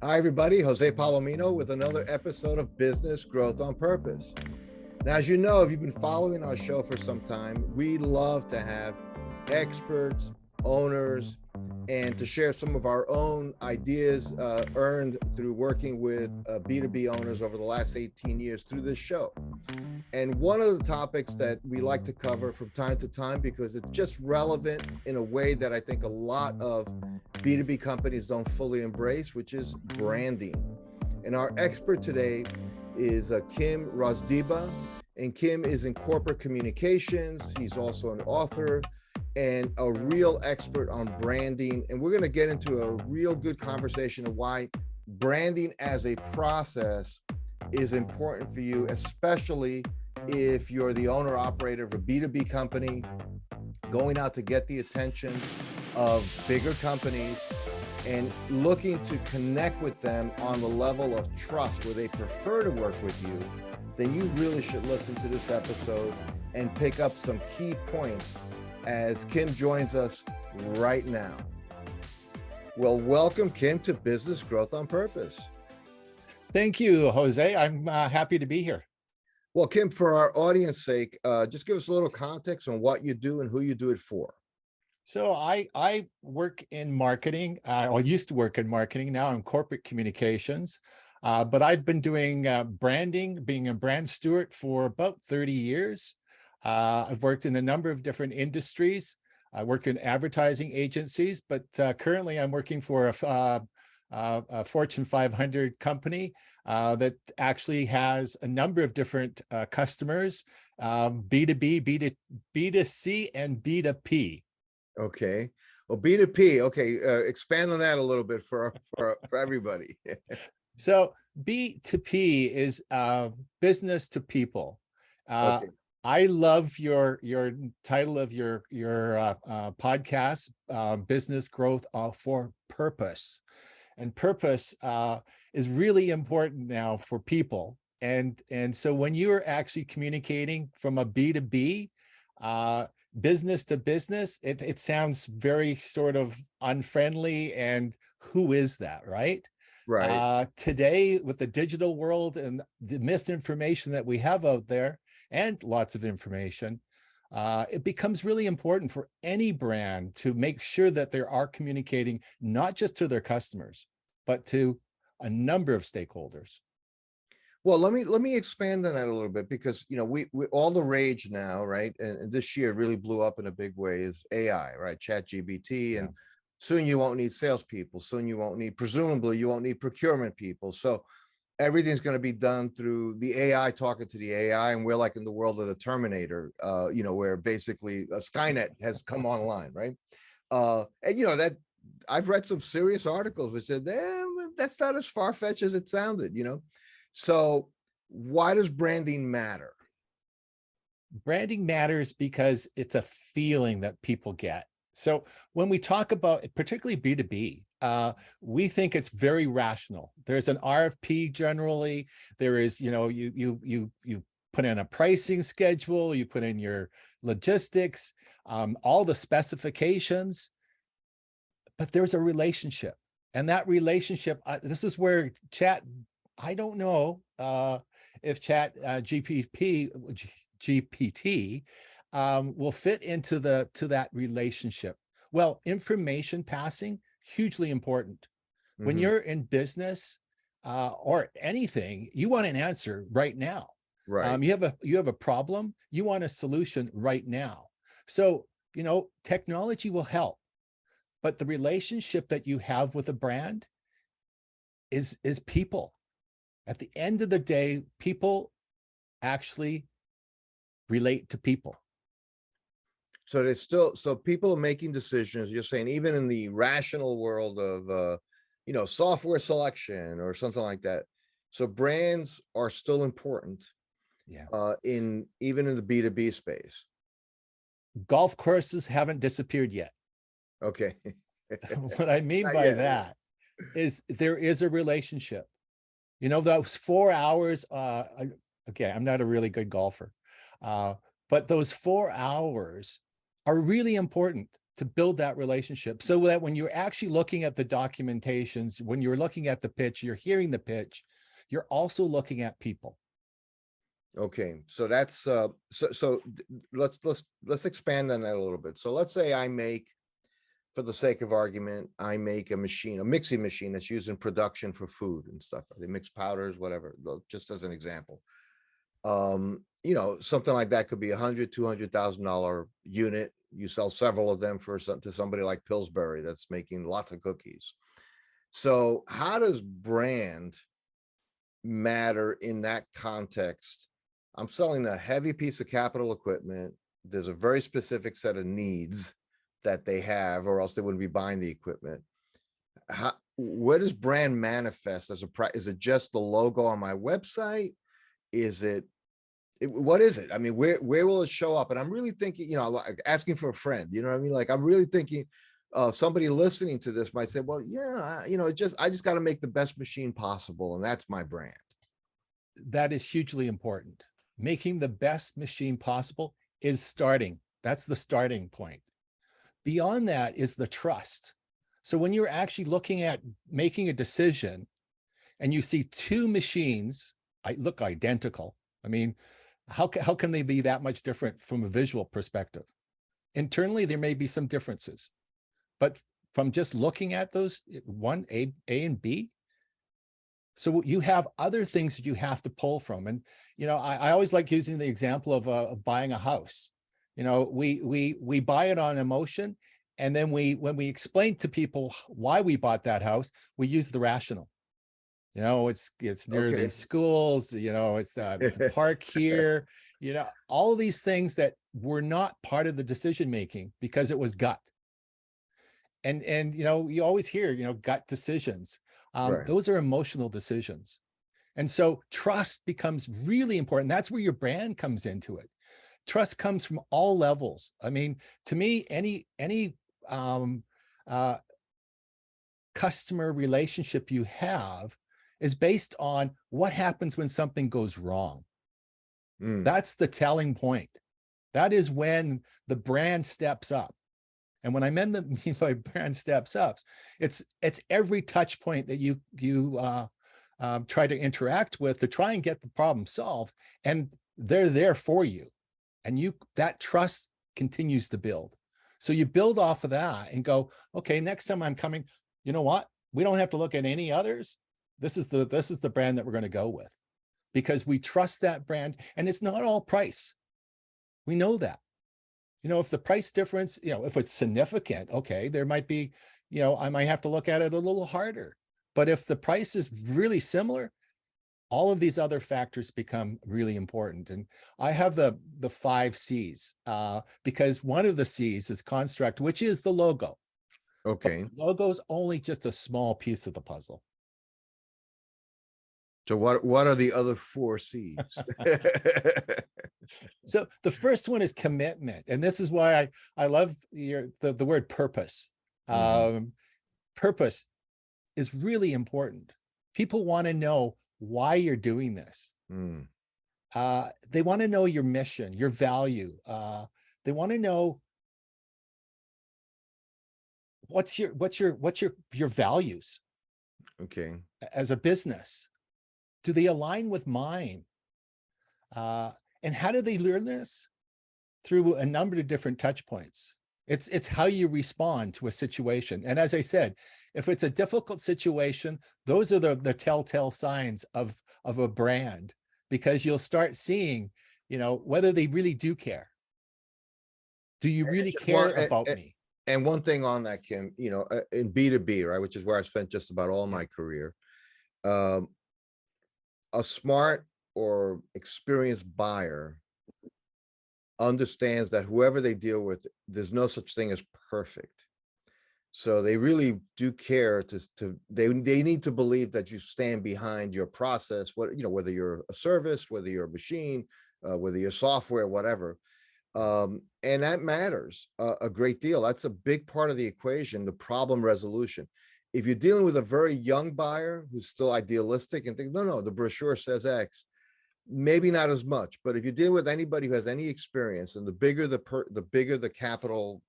Hi, everybody. Jose Palomino with another episode of Business Growth on Purpose. Now, as you know, if you've been following our show for some time, we love to have experts, owners, and to share some of our own ideas earned through working with B2B owners over the last 18 years through this show. And one of the topics that we like to cover from time to time, because it's just relevant in a way that I think a lot of B2B companies don't fully embrace, which is branding. And our expert today is Kim Rozbeda, and Kim is in corporate communications. He's also an author and a real expert on branding. And we're going to get into a real good conversation of why branding as a process is important for you, especially if you're the owner operator of a B2B company, going out to get the attention of bigger companies and looking to connect with them on the level of trust where they prefer to work with you. Then you really should listen to this episode and pick up some key points as Kim joins us right now. Well, welcome, Kim, to Business Growth on Purpose. Thank you, Jose. I'm happy to be here. Well, Kim, for our audience sake, just give us a little context on what you do and who you do it for. So I work in marketing. I used to work in marketing. Now I'm corporate communications. But I've been doing branding, being a brand steward for about 30 years. I've worked in a number of different industries. I worked in advertising agencies, but currently I'm working for a Fortune 500 company that actually has a number of different customers, B2B, B2C, and B2P. Okay. Well, B2P. Okay. Expand on that a little bit for everybody. So B2P is business to people. Okay. I love your title of your podcast, Business Growth for Purpose. And purpose is really important now for people. And so when you're actually communicating from a B2B, business to business, it sounds very sort of unfriendly. And who is that, right? Right. Today, with the digital world and the misinformation that we have out there, and lots of information, it becomes really important for any brand to make sure that they are communicating not just to their customers, but to a number of stakeholders. Well, let me expand on that a little bit, because we all the rage now, right? And this year really blew up in a big way is AI, right? ChatGPT, and soon you won't need salespeople. Soon you won't need, presumably you won't need procurement people. So everything's going to be done through the AI talking to the AI, and we're like in the world of the Terminator, where basically Skynet has come online, right? And that I've read some serious articles which said that's not as far-fetched as it sounded, So why does branding matter? Branding matters because it's a feeling that people get. So when we talk about particularly B2B, we think it's very rational. There's an RFP generally. There is, you put in a pricing schedule, you put in your logistics, all the specifications, but there's a relationship. And that relationship, this is where I don't know if GPT will fit into that relationship. Well, information passing, hugely important. When you're in business or anything, you want an answer right now. Right. You have a problem, you want a solution right now. So, technology will help, but the relationship that you have with a brand is people. At the end of the day, people actually relate to people. So people are making decisions. You're saying even in the rational world of, software selection or something like that. So brands are still important. Yeah. Even in the B2B space. Golf courses haven't disappeared yet. Okay. What I mean by that is there is a relationship. Those 4 hours, okay, I'm not a really good golfer, but those 4 hours are really important. to build that relationship so that when you're actually looking at the documentations, when you're looking at the pitch, you're hearing the pitch, you're also looking at people. Okay, so that's let's expand on that a little bit. So let's say I make, for the sake of argument, I make a machine, a mixing machine that's used in production for food and stuff. They mix powders, whatever, just as an example. You know, something like that could be $100,000-$200,000 unit. You sell several of them to somebody like Pillsbury that's making lots of cookies. So how does brand matter in that context? I'm selling a heavy piece of capital equipment. There's a very specific set of needs that they have, or else they wouldn't be buying the equipment. Where does brand manifest as is it just the logo on my website? Is what is it? I mean, where will it show up? And I'm really thinking, you know, like asking for a friend, you know what I mean? Like, I'm really thinking somebody listening to this might say, well, yeah, you know, I just got to make the best machine possible. And that's my brand. That is hugely important. Making the best machine possible is starting. That's the starting point. Beyond that is the trust. So when you're actually looking at making a decision and you see two machines, look identical. I mean, how can they be that much different from a visual perspective? Internally, there may be some differences, but from just looking at those, one, A and B, so you have other things that you have to pull from. And, you know, I always like using the example of buying a house. You know, we buy it on emotion. And then when we explain to people why we bought that house, we use the rational. You know, it's near these schools, you know, it's the park here, you know, all of these things that were not part of the decision making because it was gut. And you know, you always hear, you know, gut decisions. Right. Those are emotional decisions. And so trust becomes really important. That's where your brand comes into it. Trust comes from all levels. I mean, to me, any customer relationship you have is based on what happens when something goes wrong. That's the telling point. That is when the brand steps up. And when I mean by brand steps up, it's every touch point that you try to interact with to try and get the problem solved, and they're there for you, and that trust continues to build. So you build off of that and go, okay, next time I'm coming, you know what? We don't have to look at any others. This is the brand that we're going to go with, because we trust that brand, and it's not all price. We know that. You know, if the price difference, you know, if it's significant, okay, there might be, you know, I might have to look at it a little harder. But if the price is really similar, all of these other factors become really important. And I have the 5 C's because one of the C's is construct, which is the logo. Okay. But the logo's only just a small piece of the puzzle. So what are the other 4 C's? So the first one is commitment. And this is why I love the word purpose. Purpose is really important. People want to know why you're doing this. They want to know your mission, your value. They want to know what's your values. Okay. As a business. Do they align with mine? And how do they learn this? Through a number of different touch points. It's how you respond to a situation. And as I said, if it's a difficult situation, those are the telltale signs of a brand, because you'll start seeing, you know, whether they really do care. Do you really care about me? And one thing on that, Kim, you know, in B2B, right, which is where I spent just about all my career, a smart or experienced buyer understands that whoever they deal with, there's no such thing as perfect. So they really do care they need to believe that you stand behind your process, whether you're a service, whether you're a machine, whether you're software, whatever. And that matters a great deal. That's a big part of the equation, the problem resolution. If you're dealing with a very young buyer who's still idealistic and think, no, the brochure says X, maybe not as much, but if you deal with anybody who has any experience, and the bigger the bigger the capital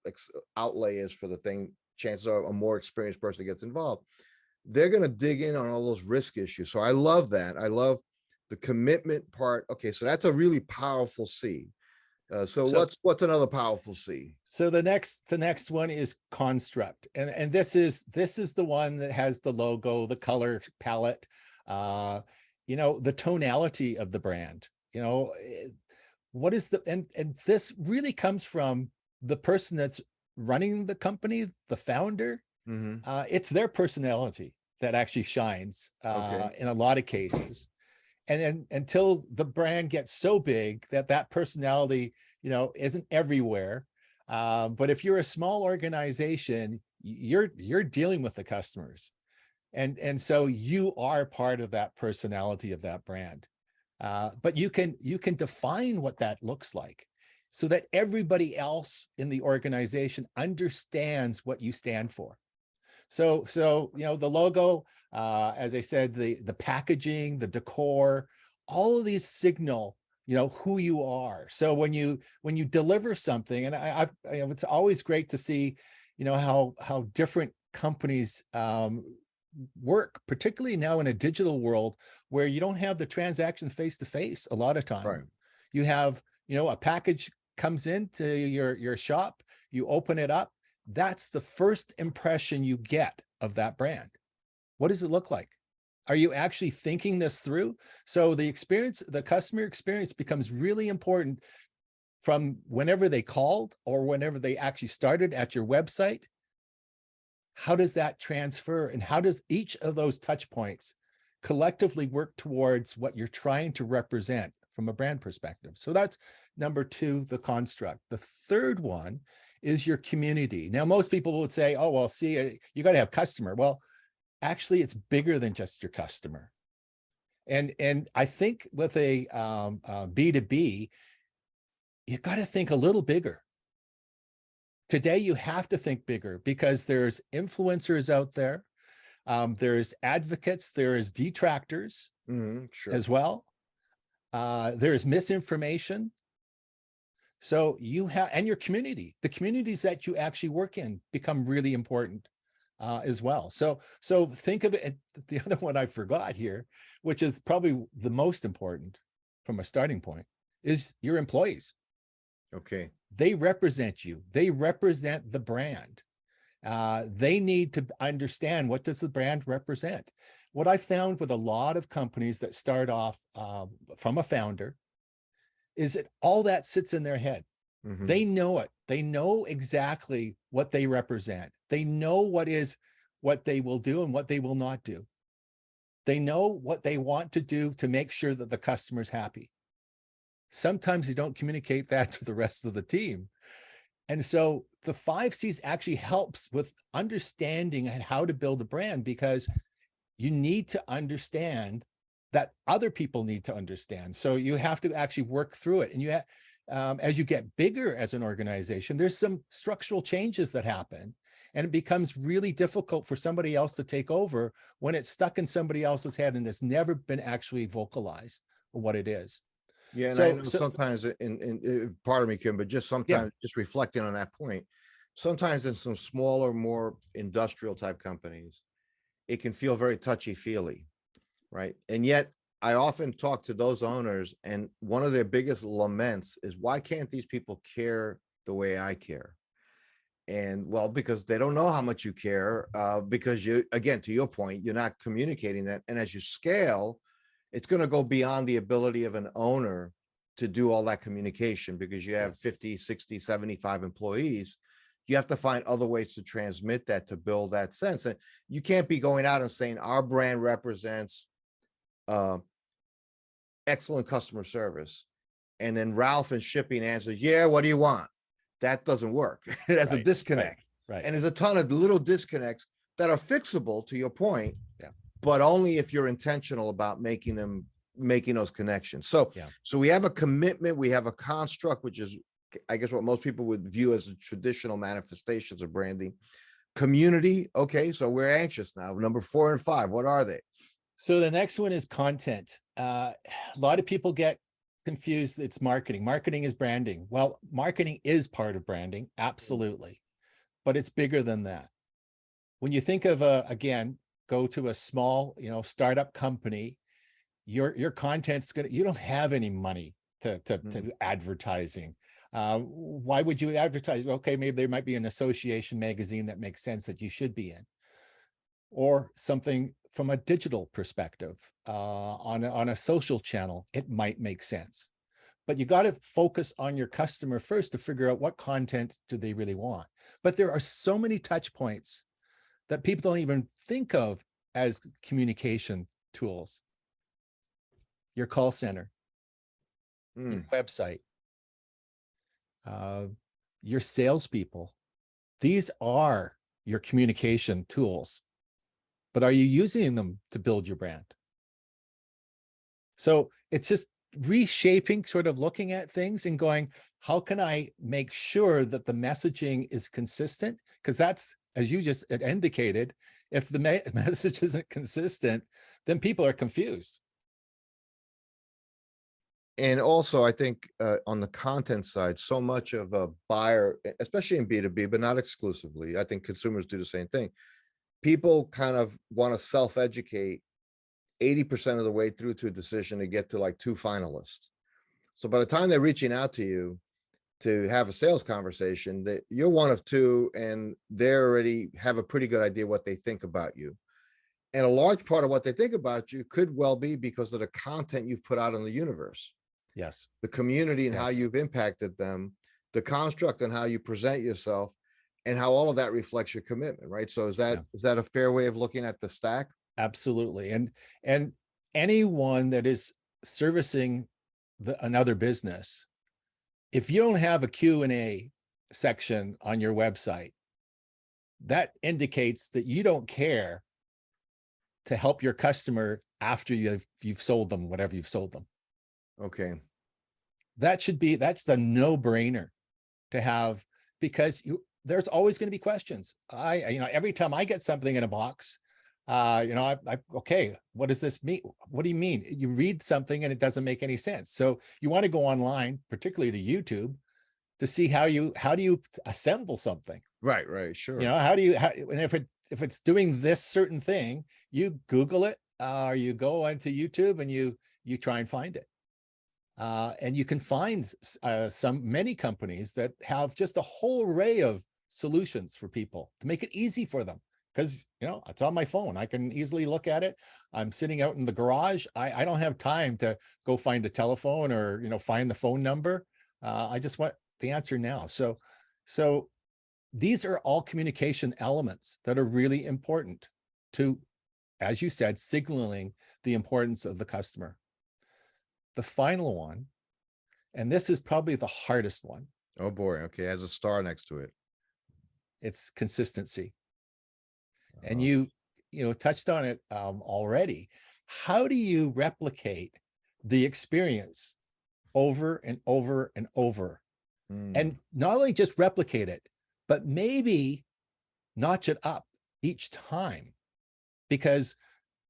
outlay is for the thing, chances are a more experienced person gets involved. They're going to dig in on all those risk issues. So I love that. I love the commitment part. Okay, so that's a really powerful C. So what's another powerful C? So the next one is construct, and this is the one that has the logo, the color palette, the tonality of the brand. What is the and this really comes from the person that's running the company, the founder. It's their personality that actually shines in a lot of cases. And then until the brand gets so big that personality, isn't everywhere. But if you're a small organization, you're dealing with the customers. And so you are part of that personality of that brand. But you can define what that looks like so that everybody else in the organization understands what you stand for. So the logo, as I said, the packaging, the decor, all of these signal, who you are. So when you deliver something, and it's always great to see, how different companies work, particularly now in a digital world where you don't have the transaction face to face a lot of time. Right. You have, a package comes into your shop, you open it up. That's the first impression you get of that brand. What does it look like? Are you actually thinking this through? So the customer experience becomes really important from whenever they called or whenever they actually started at your website. How does that transfer, and how does each of those touch points collectively work towards what you're trying to represent from a brand perspective? So that's number 2, the construct. The third one is your community. Now, most people would say, oh, well, see, you got to have customer. Well, actually, it's bigger than just your customer. And I think with a B2B, you got to think a little bigger. Today, you have to think bigger because there's influencers out there. There's advocates, there's detractors as well. There's misinformation. So you have, and your community, the communities that you actually work in become really important as well. So think of it. The other one I forgot here, which is probably the most important from a starting point, is your employees. Okay. They represent you. They represent the brand. They need to understand, what does the brand represent? What I found with a lot of companies that start off from a founder is that all that sits in their head. They know it. They know exactly what they represent. They know what they will do and what they will not do. They know what they want to do to make sure that the customer's happy. Sometimes they don't communicate that to the rest of the team. And so the 5 C's actually helps with understanding how to build a brand, because you need to understand that other people need to understand. So you have to actually work through it. And as you get bigger as an organization, there's some structural changes that happen, and it becomes really difficult for somebody else to take over when it's stuck in somebody else's head and it's never been actually vocalized what it is. Yeah, and I know sometimes pardon me, Kim, but just sometimes just reflecting on that point, sometimes in some smaller, more industrial type companies, it can feel very touchy-feely, right? And yet I often talk to those owners, and one of their biggest laments is, why can't these people care the way I care? And well, because they don't know how much you care, because you, again, to your point, you're not communicating that. And as you scale, it's going to go beyond the ability of an owner to do all that communication, because you have 50, 60, 75 employees. You have to find other ways to transmit that, to build that sense. And you can't be going out and saying our brand represents excellent customer service, and then Ralph in shipping answers, yeah, what do you want? That doesn't work. There's a disconnect. Right. And there's a ton of little disconnects that are fixable, to your point, but only if you're intentional about making those connections. So we have a commitment, we have a construct, which is, I guess, what most people would view as the traditional manifestations of branding. Community. Okay, so we're anxious now. Number 4 and 5, what are they? So the next one is content. A lot of people get confused. It's marketing. Marketing is branding. Well, marketing is part of branding, absolutely, but it's bigger than that. When you think of again, go to a small, startup company, your content's gonna, you don't have any money to advertising. Why would you advertise? Okay, maybe there might be an association magazine that makes sense that you should be in, or something from a digital perspective, on a social channel, it might make sense. But you got to focus on your customer first to figure out what content do they really want. But there are so many touch points that people don't even think of as communication tools. Your call center, your website, your salespeople. These are your communication tools, but are you using them to build your brand? So it's just reshaping, sort of looking at things and going, how can I make sure that the messaging is consistent? Because that's, as you just indicated, if the message isn't consistent, then people are confused. And also, I think on the content side, so much of a buyer, especially in B2B, but not exclusively, I think consumers do the same thing. People kind of want to self-educate 80% of the way through to a decision to get to like 2 finalists. So by the time they're reaching out to you to have a sales conversation, that you're one of 2, and they already have a pretty good idea what they think about you. And a large part of what they think about you could well be because of the content you've put out in the universe. Yes. The community and how you've impacted them, the construct and how you present yourself, and how all of that reflects your commitment, right? So is that a fair way of looking at the stack? Absolutely. And anyone that is servicing another business, if you don't have a Q&A section on your website, that indicates that you don't care to help your customer after you've sold them whatever you've sold them. Okay. That's a no-brainer to have, because there's always going to be questions. Every time I get something in a box, okay, what does this mean? What do you mean? You read something and it doesn't make any sense. So you want to go online, particularly to YouTube, to see how do you assemble something? Right, sure. And if it's doing this certain thing, you Google it, or you go onto YouTube and you try and find it. And you can find many companies that have just a whole array of solutions for people to make it easy for them. Because, it's on my phone. I can easily look at it. I'm sitting out in the garage. I don't have time to go find a telephone or, find the phone number. I just want the answer now. So these are all communication elements that are really important to, as you said, signaling the importance of the customer. The final one, and this is probably the hardest one. Oh boy. Okay. Has a star next to it. It's consistency. And you touched on it already. How do you replicate the experience over and over and over? And not only just replicate it, but maybe notch it up each time. Because,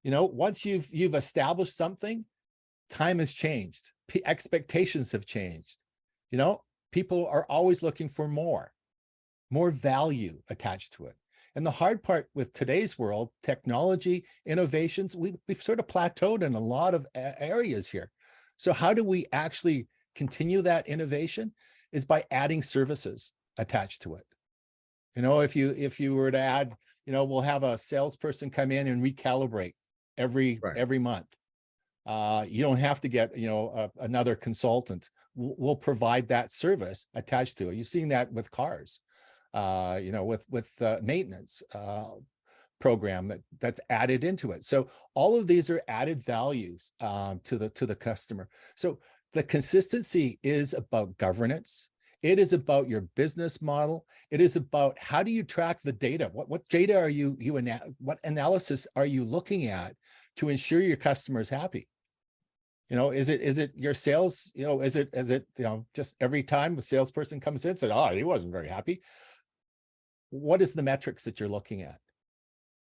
once you've established something, time has changed. Expectations have changed. People are always looking for more value attached to it. And the hard part with today's world, technology, innovations, we've sort of plateaued in a lot of areas here. So how do we actually continue that innovation? Is by adding services attached to it. If you were to add, we'll have a salesperson come in and recalibrate every month. You don't have to get, another consultant. We'll provide that service attached to it. You've seen that with cars, with maintenance program that's added into it. So all of these are added values to the customer. So the consistency is about governance. It is about your business model. It is about how do you track the data? What data are what analysis are you looking at to ensure your customer is happy? Is it your sales? Is it just every time a salesperson comes in and said, oh, he wasn't very happy. What is the metrics that you're looking at?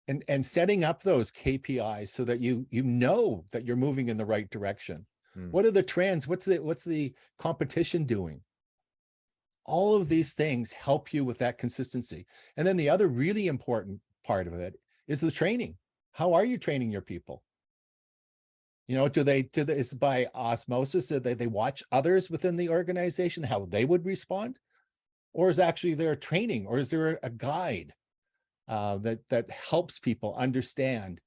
and setting up those KPIs so that you know that you're moving in the right direction. What are the trends? What's the competition doing? All of these things help you with that consistency. And then the other really important part of it is the training. How are you training your people? You know, is by osmosis, do they watch others within the organization, how they would respond? Or is actually there training, or is there a guide that helps people understand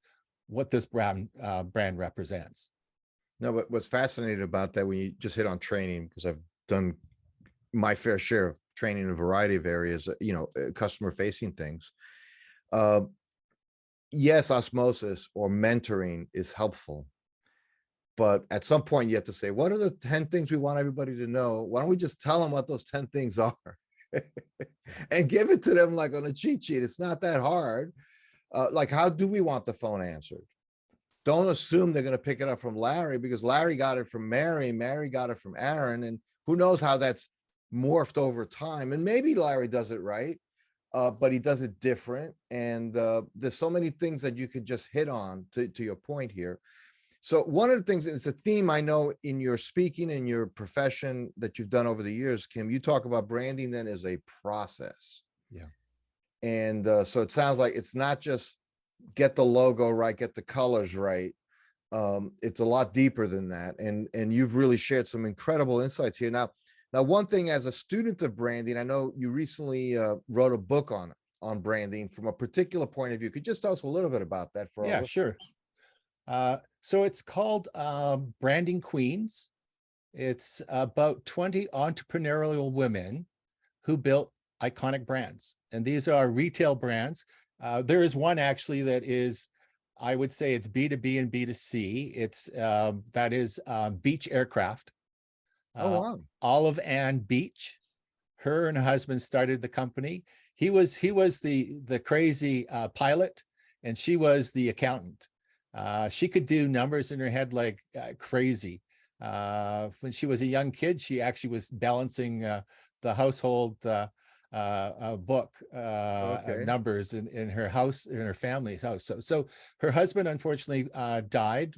what this brand represents? No, but what's fascinating about that, when you just hit on training, because I've done my fair share of training in a variety of areas, customer facing things. Yes, osmosis or mentoring is helpful. But at some point you have to say, what are the 10 things we want everybody to know? Why don't we just tell them what those 10 things are and give it to them like on a cheat sheet? It's not that hard. Like, how do we want the phone answered? Don't assume they're going to pick it up from Larry, because Larry got it from Mary, Mary got it from Aaron, and who knows how that's morphed over time. And maybe Larry does it right, but he does it different. And there's so many things that you could just hit on to your point here. So one of the things, and it's a theme I know in your speaking and your profession that you've done over the years, Kim, you talk about branding then as a process. Yeah. And so it sounds like it's not just get the logo right, get the colors right. It's a lot deeper than that. And you've really shared some incredible insights here. Now, one thing, as a student of branding, I know you recently wrote a book on branding from a particular point of view. Could you just tell us a little bit about that for our listeners? Sure. So it's called Branding Queens. It's about 20 entrepreneurial women who built iconic brands. And these are retail brands. There is one actually that is, I would say it's B2B and B2C. It's that is Beach Aircraft. Oh, wow. Olive Ann Beach. Her and her husband started the company. He was the crazy pilot, and she was the accountant. She could do numbers in her head like crazy. When she was a young kid, she actually was balancing the household book numbers in her house, in her family's house. So her husband unfortunately died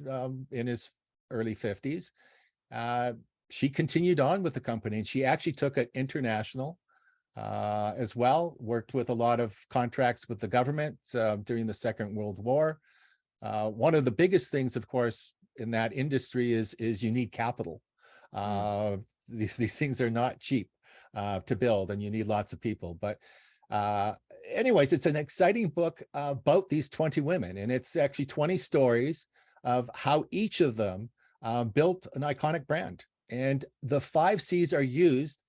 in his early 50s. She continued on with the company, and she actually took it international as well, worked with a lot of contracts with the government during the Second World War. One of the biggest things, of course, in that industry is you need capital. These things are not cheap to build, and you need lots of people. But anyways, it's an exciting book about these 20 women, and it's actually 20 stories of how each of them built an iconic brand. And the 5 C's are used.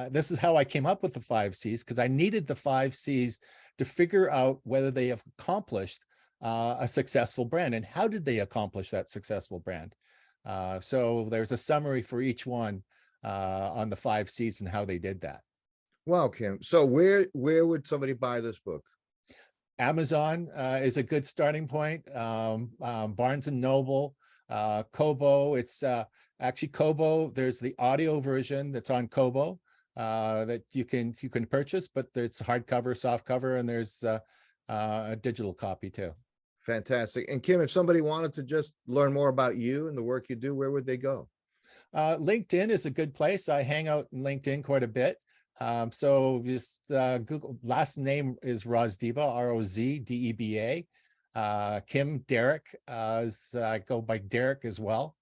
This is how I came up with the 5 C's, because I needed the 5 C's to figure out whether they have accomplished a successful brand, and how did they accomplish that successful brand. So there's a summary for each one on the 5 C's and how they did that. Wow, Kim. So where would somebody buy this book? Amazon is a good starting point. Barnes and Noble, Kobo. It's actually Kobo. There's the audio version that's on Kobo that you can purchase, but it's hardcover, softcover, and there's a digital copy too. Fantastic. And Kim, if somebody wanted to just learn more about you and the work you do, where would they go? LinkedIn is a good place. I hang out in LinkedIn quite a bit. So just Google, last name is Rozbeda, Rozdeba. Kim Derek, I go by Derek as well.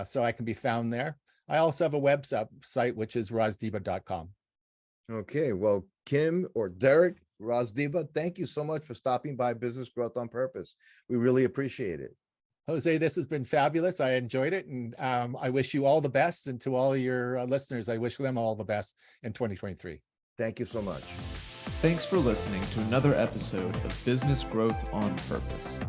So I can be found there. I also have a website, which is rozdeba.com. Okay, well, Kim or Derek Rozbeda, thank you so much for stopping by Business Growth on Purpose. We really appreciate it. Jose, this has been fabulous. I enjoyed it. And I wish you all the best. And to all your listeners, I wish them all the best in 2023. Thank you so much. Thanks for listening to another episode of Business Growth on Purpose.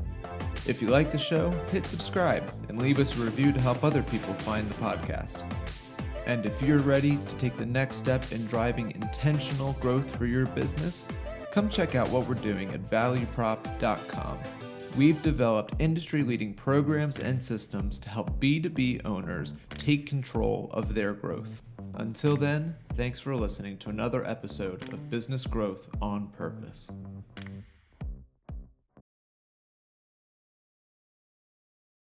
If you like the show, hit subscribe and leave us a review to help other people find the podcast. And if you're ready to take the next step in driving intentional growth for your business, come check out what we're doing at valueprop.com. We've developed industry-leading programs and systems to help B2B owners take control of their growth. Until then, thanks for listening to another episode of Business Growth on Purpose.